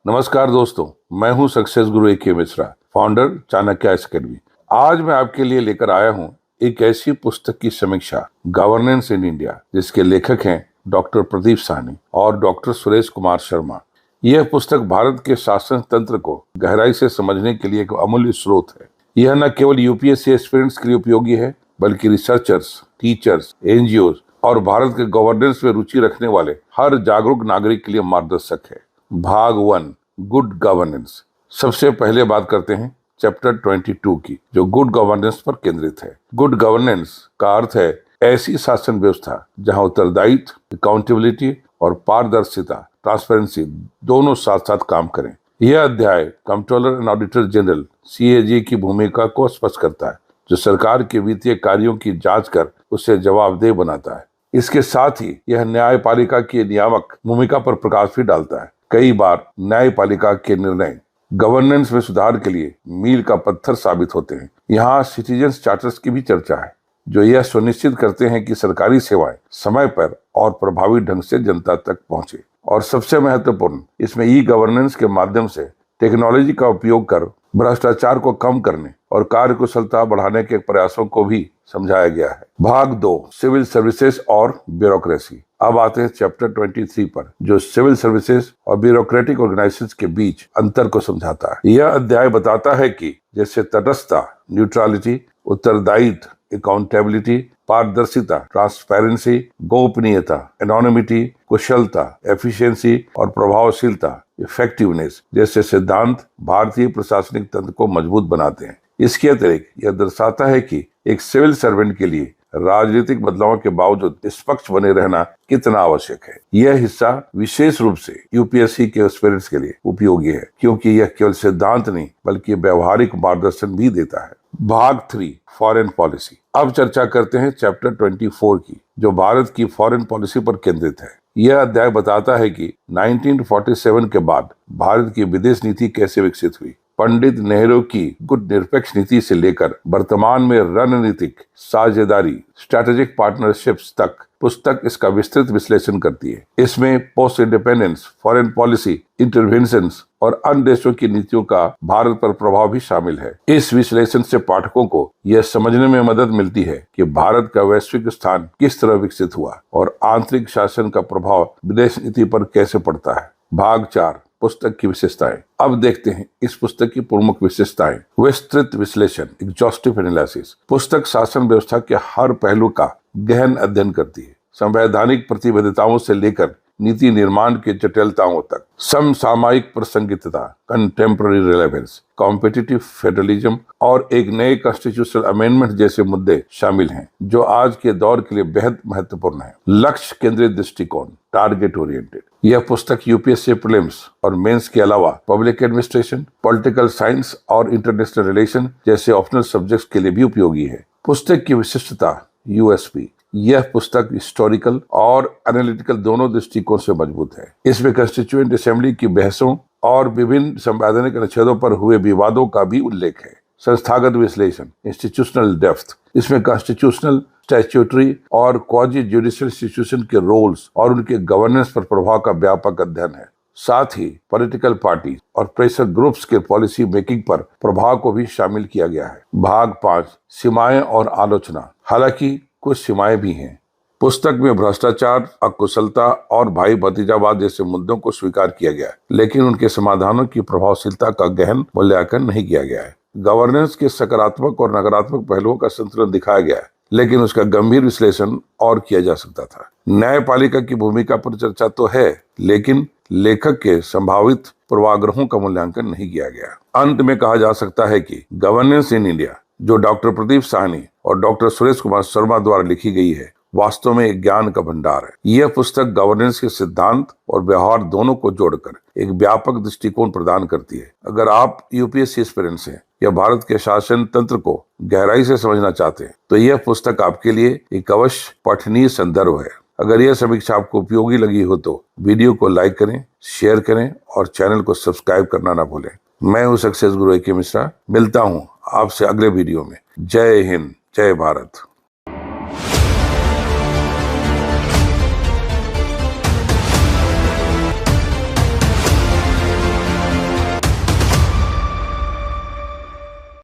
नमस्कार दोस्तों, मैं हूं success guru A K. Mishra, founder Chanakya academy. आज मैं आपके लिए लेकर आया हूं एक ऐसी पुस्तक की समीक्षा, गवर्नेंस इन इंडिया, जिसके लेखक हैं डॉक्टर प्रदीप साहनी और डॉक्टर सुरेश कुमार शर्मा। यह पुस्तक भारत के शासन तंत्र को गहराई से समझने के लिए एक अमूल्य स्रोत है। यह न केवल यूपीएससी एस्पिरेंट्स के लिए उपयोगी है, बल्कि रिसर्चर्स, टीचर्स, एनजीओ और भारत के गवर्नेंस में रुचि रखने वाले हर जागरूक नागरिक के लिए मार्गदर्शक है। भाग 1, गुड गवर्नेंस। सबसे पहले बात करते हैं चैप्टर 22 की, जो गुड गवर्नेंस पर केंद्रित है। गुड गवर्नेंस का अर्थ है ऐसी शासन व्यवस्था जहां उत्तरदायित्व, अकाउंटेबिलिटी और पारदर्शिता, ट्रांसपेरेंसी दोनों साथ साथ काम करें। यह अध्याय controller and auditor general (CAG) की भूमिका को स्पष्ट करता है, जो सरकार के वित्तीय कार्यों की जांच कर उसे जवाबदेह बनाता है। इसके साथ ही यह न्यायपालिका की नियामक भूमिका पर प्रकाश भी डालता है। कई बार न्यायपालिका के निर्णय गवर्नेंस में सुधार के लिए मील का पत्थर साबित होते हैं। यहाँ सिटीजन्स चार्टर्स की भी चर्चा है, जो यह सुनिश्चित करते हैं कि सरकारी सेवाएं समय पर और प्रभावी ढंग से जनता तक पहुंचे। और सबसे महत्वपूर्ण, इसमें ई गवर्नेंस के माध्यम से टेक्नोलॉजी का उपयोग कर भ्रष्टाचार को कम करने और कार्यकुशलता बढ़ाने के प्रयासों को भी समझाया गया है। भाग 2, सिविल सर्विसेज और ब्यूरोक्रेसी। अब आते हैं चैप्टर 23 पर, जो सिविल सर्विसेज और ब्यूरोक्रेटिक ऑर्गेनाइजेशंस के बीच अंतर को समझाता है। यह अध्याय बताता है कि जैसे तटस्थता, न्यूट्रलिटी, उत्तरदायित्व, अकाउंटेबिलिटी, पारदर्शिता, ट्रांसपेरेंसी, गोपनीयता, एनोनिमिटी, कुशलता, एफिशिएंसी और प्रभावशीलता, इफेक्टिवनेस जैसे सिद्धांत भारतीय प्रशासनिक तंत्र को मजबूत बनाते हैं। इसके अतिरिक्त यह दर्शाता है कि एक सिविल सर्वेंट के लिए राजनीतिक बदलावों के बावजूद निष्पक्ष बने रहना कितना आवश्यक है। यह हिस्सा विशेष रूप से यूपीएससी के एस्पिरेंट्स के लिए उपयोगी है, क्योंकि यह केवल सिद्धांत नहीं बल्कि व्यवहारिक मार्गदर्शन भी देता है। भाग 3, फॉरेन पॉलिसी। अब चर्चा करते हैं चैप्टर 24 की, जो भारत की फॉरेन पॉलिसी पर केंद्रित है। यह अध्याय बताता है कि 1947 के बाद भारत की विदेश नीति कैसे विकसित हुई। पंडित नेहरू की गुट निरपेक्ष नीति से लेकर वर्तमान में रणनीतिक साझेदारी, स्ट्रेटेजिक पार्टनरशिप्स तक पुस्तक इसका विस्तृत विश्लेषण करती है। इसमें post independence, foreign policy, interventions और अन्य देशों की नीतियों का भारत पर प्रभाव भी शामिल है। इस विश्लेषण से पाठकों को यह समझने में मदद मिलती है कि भारत का वैश्विक स्थान किस तरह विकसित हुआ और आंतरिक शासन का प्रभाव विदेश नीति पर कैसे पड़ता है। भाग 4, पुस्तक की विशेषताएं। अब देखते हैं इस पुस्तक की प्रमुख विशेषताएं। विस्तृत विश्लेषण, एग्जॉस्टिव एनालिसिस। पुस्तक शासन व्यवस्था के हर पहलू का गहन अध्ययन करती है, संवैधानिक प्रतिबद्धताओं से लेकर नीति निर्माण की जटिलताओं तक। समसामयिक प्रासंगिकता, कंटेम्पररी रिलेवेंस, कॉम्पिटिटिव फेडरलिज्म और एक नए कॉन्स्टिट्यूशनल अमेंडमेंट जैसे मुद्दे शामिल हैं, जो आज के दौर के लिए बेहद महत्वपूर्ण है। लक्ष्य केंद्रित दृष्टिकोण, टारगेट ओरिएंटेड। यह पुस्तक यूपीएससी प्रीलिम्स और मेंस के अलावा पब्लिक एडमिनिस्ट्रेशन, पॉलिटिकल साइंस और इंटरनेशनल रिलेशन जैसे ऑप्शनल सब्जेक्ट्स के लिए भी उपयोगी है। पुस्तक की विशिष्टता, यूएसपी। यह पुस्तक हिस्टोरिकल और एनालिटिकल दोनों दृष्टिकोण से मजबूत है। इसमें कंस्टिट्यूएंट असेंबली की बहसों और विभिन्न संवैधानिक अनुच्छेदों पर हुए विवादों का भी उल्लेख है। संस्थागत विश्लेषण, इंस्टीट्यूशनल डेप्थ। इसमें कॉन्स्टिट्यूशनल, स्टैट्यूटरी और क्वाजी जुडिशियल इंस्टीट्यूशन के रोल्स और उनके गवर्नेंस पर प्रभाव का व्यापक अध्ययन है। साथ ही पॉलिटिकल पार्टी और प्रेशर ग्रुप्स के पॉलिसी मेकिंग पर प्रभाव को भी शामिल किया गया है। भाग 5, सीमाएं और आलोचना। हालांकि कुछ सीमाएं भी हैं। पुस्तक में भ्रष्टाचार, अकुशलता और भाई भतीजावाद जैसे मुद्दों को स्वीकार किया गया है, लेकिन उनके समाधानों की प्रभावशीलता का गहन मूल्यांकन नहीं किया गया है। गवर्नेंस के सकारात्मक और नकारात्मक पहलुओं का संतुलन दिखाया गया है, लेकिन उसका गंभीर विश्लेषण और किया जा सकता था। न्यायपालिका की भूमिका पर चर्चा तो है, लेकिन लेखक के संभावित पूर्वाग्रहों का मूल्यांकन नहीं किया गया। अंत में कहा जा सकता है कि गवर्नेंस इन इंडिया, जो डॉक्टर प्रदीप साहनी और डॉक्टर सुरेश कुमार शर्मा द्वारा लिखी गई है, वास्तव में एक ज्ञान का भंडार है। यह पुस्तक गवर्नेंस के सिद्धांत और व्यवहार दोनों को जोड़कर एक व्यापक दृष्टिकोण प्रदान करती है। अगर आप यूपीएससी एस्पिरेंट्स हैं या भारत के शासन तंत्र को गहराई से समझना चाहते हैं, तो यह पुस्तक आपके लिए एक अवश्य पठनीय संदर्भ है। अगर यह समीक्षा आपको उपयोगी लगी हो तो वीडियो को लाइक करें, शेयर करें और चैनल को सब्सक्राइब करना ना भूलें। मैं हूं सक्सेस गुरु ए.के. मिश्रा। मिलता हूं आपसे अगले वीडियो में। जय हिंद, जय भारत।